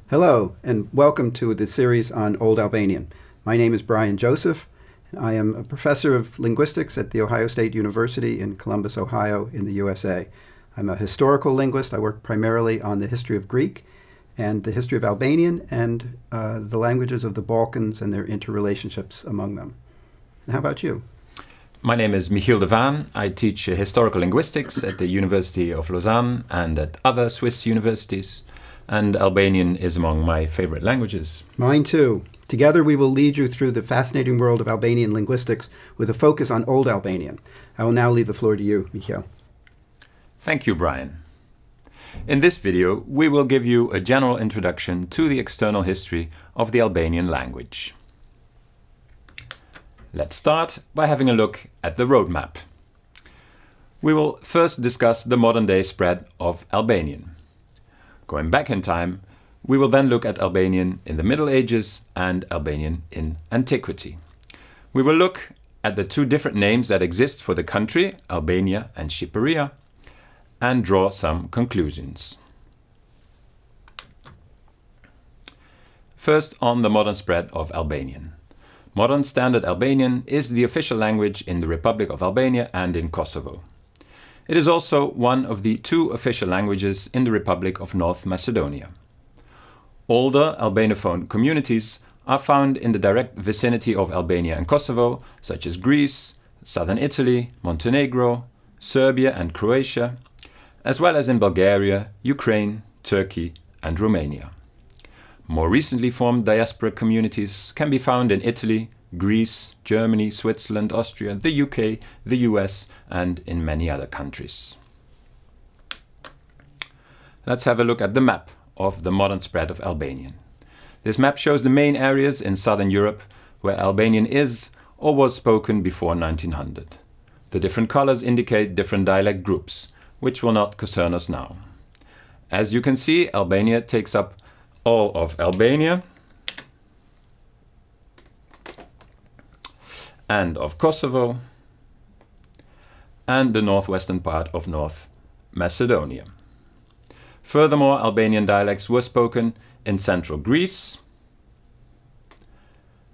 Hello, and welcome to the series on Old Albanian. My name is Brian Joseph, and I am a professor of linguistics at The Ohio State University in Columbus, Ohio, in the USA. I'm a historical linguist. I work primarily on the history of Greek and the history of Albanian and the languages of the Balkans and their interrelationships among them. And how about you? My name is Michie Vaan. I teach historical linguistics at the University of Lausanne and at other Swiss universities. And Albanian is among my favorite languages. Mine too. Together we will lead you through the fascinating world of Albanian linguistics with a focus on Old Albanian. I will now leave the floor to you, Michie. Thank you, Brian. In this video, we will give you a general introduction to the external history of the Albanian language. Let's start by having a look at the roadmap. We will first discuss the modern-day spread of Albanian. Going back in time, we will then look at Albanian in the Middle Ages and Albanian in antiquity. We will look at the two different names that exist for the country, Albania and Shqipëria, and draw some conclusions. First, on the modern spread of Albanian. Modern Standard Albanian is the official language in the Republic of Albania and in Kosovo. It is also one of the two official languages in the Republic of North Macedonia. Older Albanophone communities are found in the direct vicinity of Albania and Kosovo, such as Greece, southern Italy, Montenegro, Serbia and Croatia, as well as in Bulgaria, Ukraine, Turkey and Romania. More recently formed diaspora communities can be found in Italy, Greece, Germany, Switzerland, Austria, the UK, the US, and in many other countries. Let's have a look at the map of the modern spread of Albanian. This map shows the main areas in southern Europe where Albanian is or was spoken before 1900. The different colors indicate different dialect groups, which will not concern us now. As you can see, Albania takes up all of Albania and of Kosovo, and the northwestern part of North Macedonia. Furthermore, Albanian dialects were spoken in central Greece,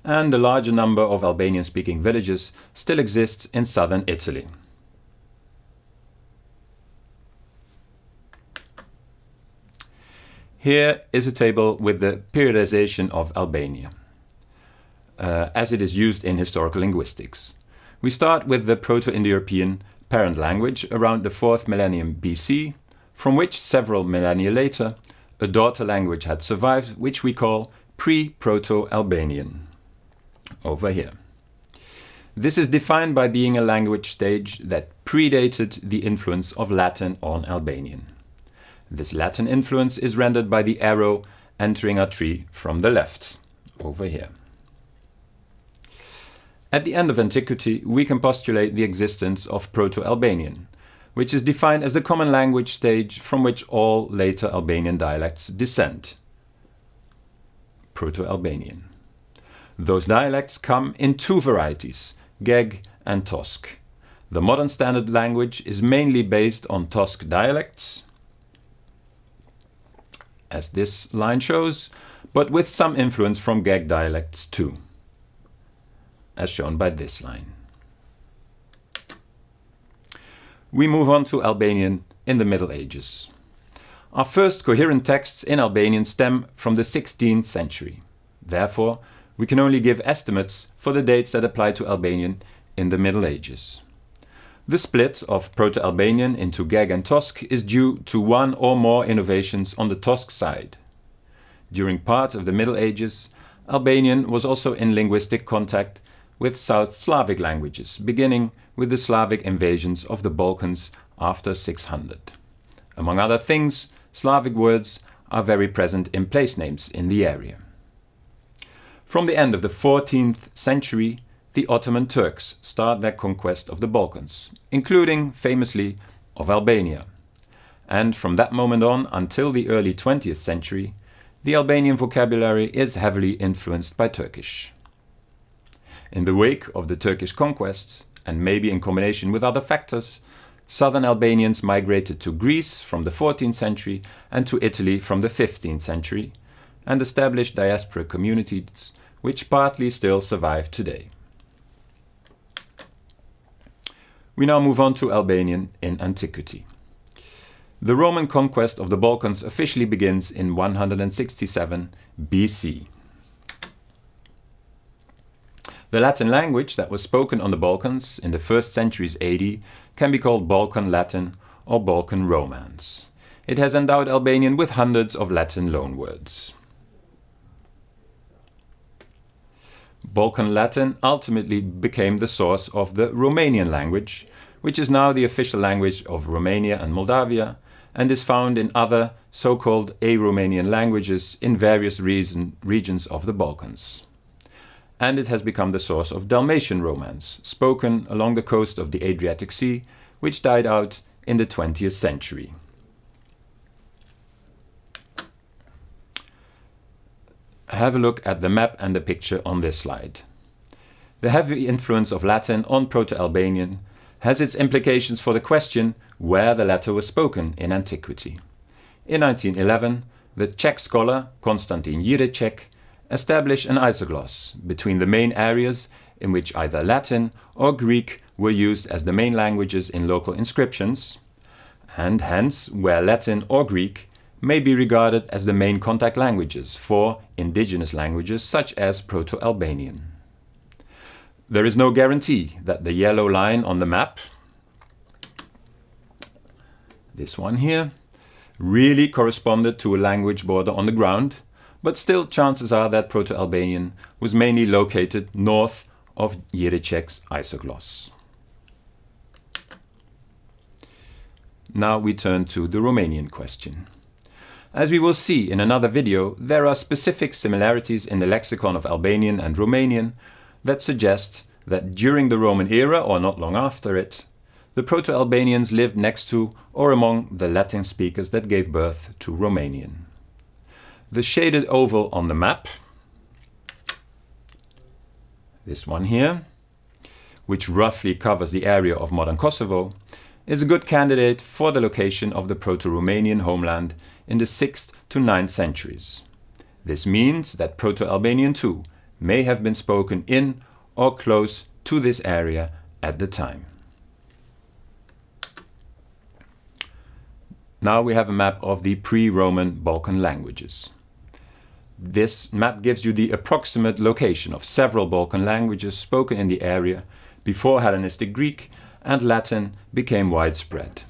and a larger number of Albanian-speaking villages still exists in southern Italy. Here is a table with the periodization of Albania, as it is used in historical linguistics. We start with the Proto-Indo-European parent language around the 4th millennium BC, from which several millennia later a daughter language had survived, which we call Pre-Proto-Albanian, over here. This is defined by being a language stage that predated the influence of Latin on Albanian. This Latin influence is rendered by the arrow entering our tree from the left, over here. At the end of antiquity, we can postulate the existence of Proto-Albanian, which is defined as the common language stage from which all later Albanian dialects descend. Proto-Albanian. Those dialects come in two varieties, Geg and Tosk. The modern standard language is mainly based on Tosk dialects, as this line shows, but with some influence from Geg dialects too, as shown by this line. We move on to Albanian in the Middle Ages. Our first coherent texts in Albanian stem from the 16th century. Therefore, we can only give estimates for the dates that apply to Albanian in the Middle Ages. The split of Proto-Albanian into Geg and Tosk is due to one or more innovations on the Tosk side. During part of the Middle Ages, Albanian was also in linguistic contact with South Slavic languages, beginning with the Slavic invasions of the Balkans after 600. Among other things, Slavic words are very present in place names in the area. From the end of the 14th century, the Ottoman Turks start their conquest of the Balkans, including, famously, of Albania. And from that moment on until the early 20th century, the Albanian vocabulary is heavily influenced by Turkish. In the wake of the Turkish conquest, and maybe in combination with other factors, southern Albanians migrated to Greece from the 14th century and to Italy from the 15th century, and established diaspora communities which partly still survive today. We now move on to Albanian in antiquity. The Roman conquest of the Balkans officially begins in 167 BC. The Latin language that was spoken on the Balkans in the first centuries AD can be called Balkan Latin or Balkan Romance. It has endowed Albanian with hundreds of Latin loanwords. Balkan Latin ultimately became the source of the Romanian language, which is now the official language of Romania and Moldavia, and is found in other so-called A-Romanian languages in various regions of the Balkans. And it has become the source of Dalmatian Romance, spoken along the coast of the Adriatic Sea, which died out in the 20th century. Have a look at the map and the picture on this slide. The heavy influence of Latin on Proto-Albanian has its implications for the question where the latter was spoken in antiquity. In 1911, the Czech scholar Konstantin Jireček established an isogloss between the main areas in which either Latin or Greek were used as the main languages in local inscriptions, and hence where Latin or Greek may be regarded as the main contact languages for indigenous languages such as Proto-Albanian. There is no guarantee that the yellow line on the map, this one here, really corresponded to a language border on the ground, but still chances are that Proto-Albanian was mainly located north of Jireček's isogloss. Now we turn to the Romanian question. As we will see in another video, there are specific similarities in the lexicon of Albanian and Romanian that suggest that during the Roman era, or not long after it, the Proto-Albanians lived next to or among the Latin speakers that gave birth to Romanian. The shaded oval on the map, this one here, which roughly covers the area of modern Kosovo, is a good candidate for the location of the Proto-Romanian homeland in the 6th to 9th centuries. This means that Proto-Albanian too may have been spoken in or close to this area at the time. Now we have a map of the pre-Roman Balkan languages. This map gives you the approximate location of several Balkan languages spoken in the area before Hellenistic Greek and Latin became widespread.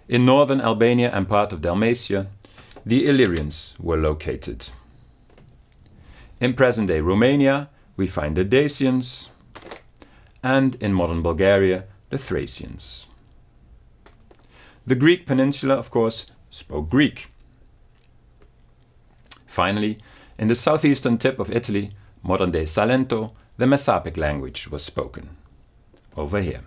In northern Albania and part of Dalmatia, the Illyrians were located. In present-day Romania, we find the Dacians, and in modern Bulgaria, the Thracians. The Greek peninsula, of course, spoke Greek. Finally, in the southeastern tip of Italy, modern-day Salento, the Messapic language was spoken. Over here.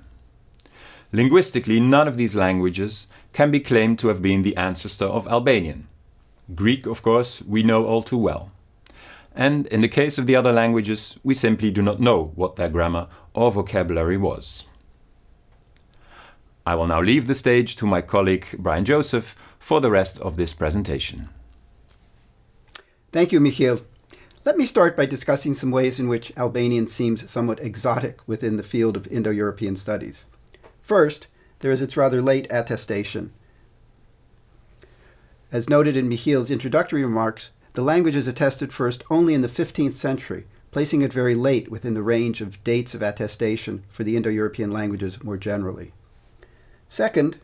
Linguistically, none of these languages can be claimed to have been the ancestor of Albanian. Greek, of course, we know all too well. And in the case of the other languages, we simply do not know what their grammar or vocabulary was. I will now leave the stage to my colleague Brian Joseph for the rest of this presentation. Thank you, Michiel. Let me start by discussing some ways in which Albanian seems somewhat exotic within the field of Indo-European studies. First, there is its rather late attestation. As noted in Michiel's introductory remarks, the language is attested first only in the 15th century, placing it very late within the range of dates of attestation for the Indo-European languages more generally. Second,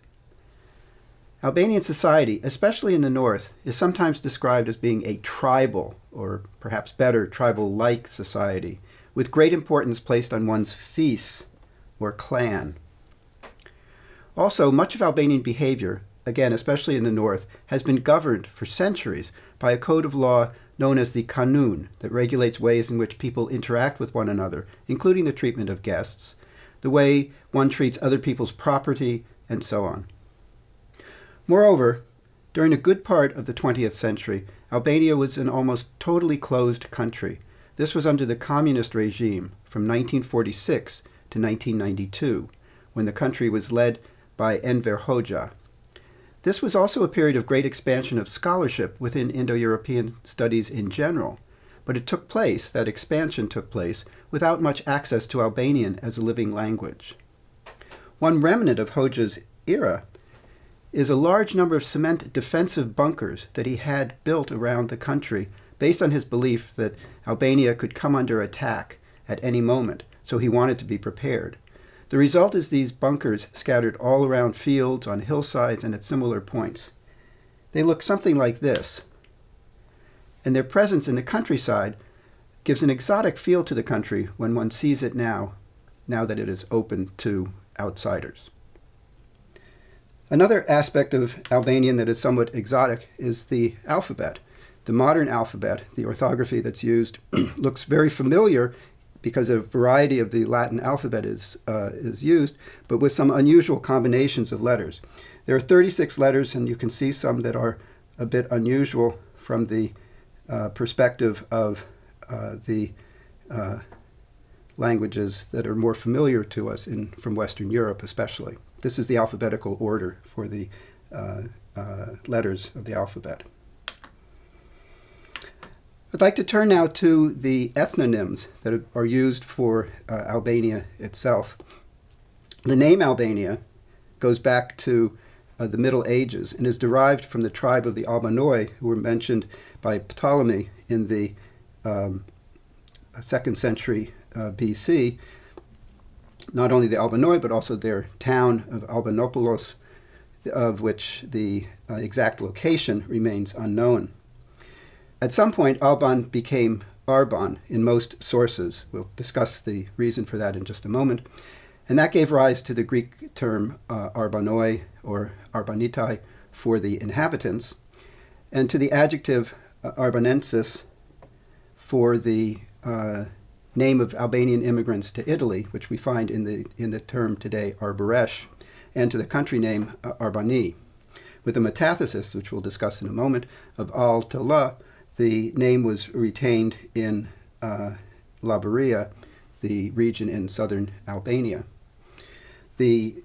Albanian society, especially in the north, is sometimes described as being a tribal, or perhaps better, tribal-like society, with great importance placed on one's fis, or clan. Also, much of Albanian behavior, again, especially in the north, has been governed for centuries by a code of law known as the kanun that regulates ways in which people interact with one another, including the treatment of guests, the way one treats other people's property, and so on. Moreover, during a good part of the 20th century, Albania was an almost totally closed country. This was under the communist regime from 1946 to 1992, when the country was led by Enver Hoxha. This was also a period of great expansion of scholarship within Indo-European studies in general, but that expansion took place without much access to Albanian as a living language. One remnant of Hoxha's era is a large number of cement defensive bunkers that he had built around the country based on his belief that Albania could come under attack at any moment, so he wanted to be prepared. The result is these bunkers scattered all around fields, on hillsides, and at similar points. They look something like this, and their presence in the countryside gives an exotic feel to the country when one sees it now that it is open to outsiders. Another aspect of Albanian that is somewhat exotic is the alphabet. The modern alphabet, the orthography that's used, looks very familiar because a variety of the Latin alphabet is used, but with some unusual combinations of letters. There are 36 letters, and you can see some that are a bit unusual from the perspective of the languages that are more familiar to us from Western Europe especially. This is the alphabetical order for the letters of the alphabet. I'd like to turn now to the ethnonyms that are used for Albania itself. The name Albania goes back to the Middle Ages and is derived from the tribe of the Albanoi, who were mentioned by Ptolemy in the 2nd century BC. Not only the Albanoi, but also their town of Albanopoulos, of which the exact location remains unknown. At some point, Alban became Arban in most sources. We'll discuss the reason for that in just a moment. And that gave rise to the Greek term Arbanoi or Arbanitai for the inhabitants, and to the adjective Arbanensis for the name of Albanian immigrants to Italy, which we find in the term today Arboresh, and to the country name Arbani. With the metathesis, which we'll discuss in a moment, of Al to La, the name was retained in Labaria, the region in southern Albania. The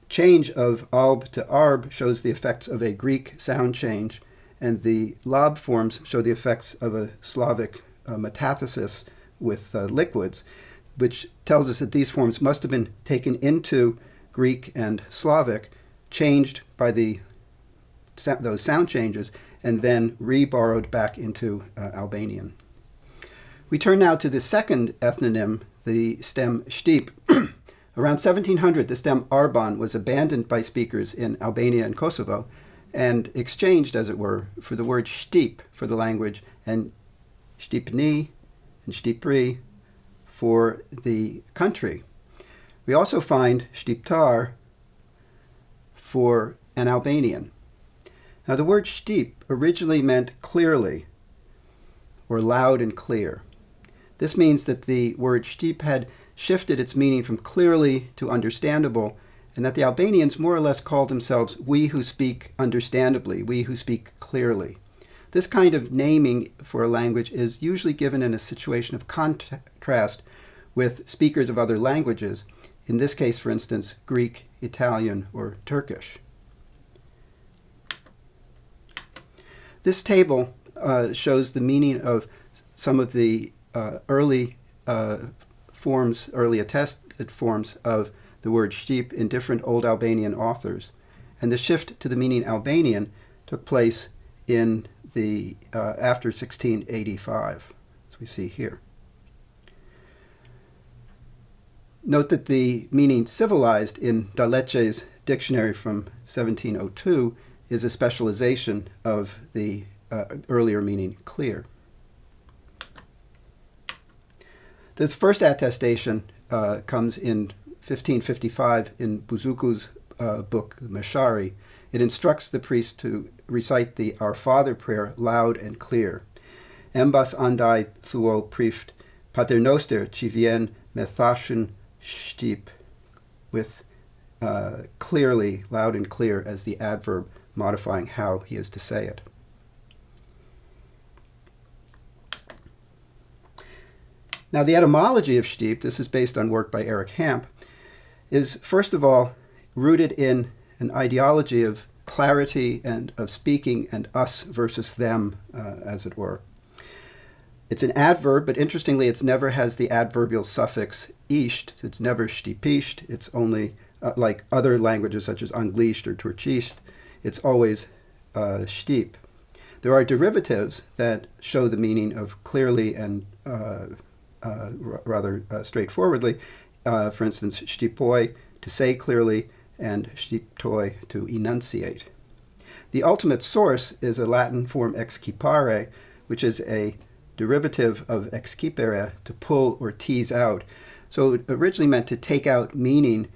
change of Alb to Arb shows the effects of a Greek sound change, and the Lab forms show the effects of a Slavic metathesis with liquids, which tells us that these forms must have been taken into Greek and Slavic, changed by those sound changes, and then re-borrowed back into Albanian. We turn now to the second ethnonym, the stem shtip. Around 1700, the stem Arban was abandoned by speakers in Albania and Kosovo and exchanged, as it were, for the word shtip for the language, and shtipni and shtipri for the country. We also find shtiptar for an Albanian. Now, the word shtip originally meant clearly, or loud and clear. This means that the word shtip had shifted its meaning from clearly to understandable, and that the Albanians more or less called themselves we who speak understandably, we who speak clearly. This kind of naming for a language is usually given in a situation of contrast with speakers of other languages, in this case, for instance, Greek, Italian, or Turkish. This table shows the meaning of some of the early attested forms of the word shtip in different Old Albanian authors. And the shift to the meaning Albanian took place in the after 1685, as we see here. Note that the meaning civilized in Dalece's dictionary from 1702 is a specialization of the earlier meaning clear. This first attestation comes in 1555 in Buzuku's book, the Meshari. It instructs the priest to recite the Our Father prayer loud and clear. Embas andai thuo prift paternoster ci vien me thashen shtip, with clearly, loud and clear, as the adverb modifying how he is to say it. Now, the etymology of shtip, this is based on work by Eric Hamp, is first of all rooted in an ideology of clarity and of speaking and us versus them, as it were. It's an adverb, but interestingly, it never has the adverbial suffix isht. It's never shtipisht. It's only, like other languages such as Anglisht or Turchisht, it's always shtip. There are derivatives that show the meaning of clearly and rather straightforwardly. For instance, shtipoi, to say clearly, and shtiptoi, to enunciate. The ultimate source is a Latin form excipare, which is a derivative of excipere, to pull or tease out. So it originally meant to take out meaning,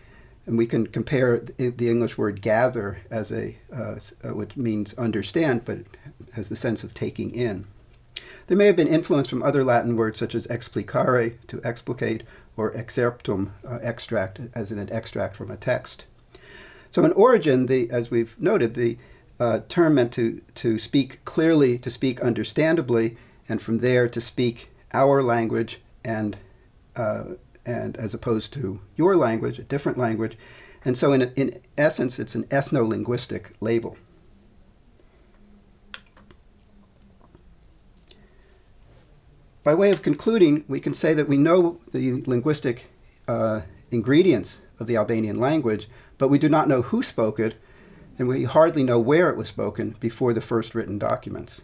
and we can compare the English word gather as which means understand, but has the sense of taking in. There may have been influence from other Latin words such as explicare, to explicate, or excerptum, extract, as in an extract from a text. So in origin, as we've noted, the term meant to speak clearly, to speak understandably, and from there to speak our language and as opposed to your language, a different language. And so in essence, it's an ethno-linguistic label. By way of concluding, we can say that we know the linguistic ingredients of the Albanian language, but we do not know who spoke it, and we hardly know where it was spoken before the first written documents.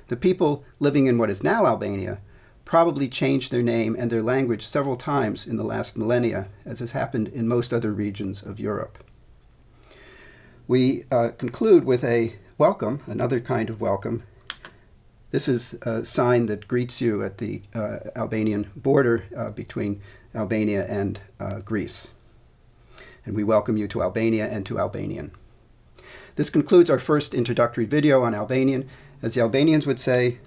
The people living in what is now Albania probably changed their name and their language several times in the last millennia, as has happened in most other regions of Europe. We conclude with a welcome, another kind of welcome. This is a sign that greets you at the Albanian border between Albania and Greece. And we welcome you to Albania and to Albanian. This concludes our first introductory video on Albanian. As the Albanians would say,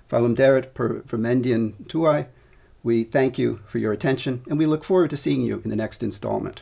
Falemderit për vëmendjen tuaj. We thank you for your attention, and we look forward to seeing you in the next installment.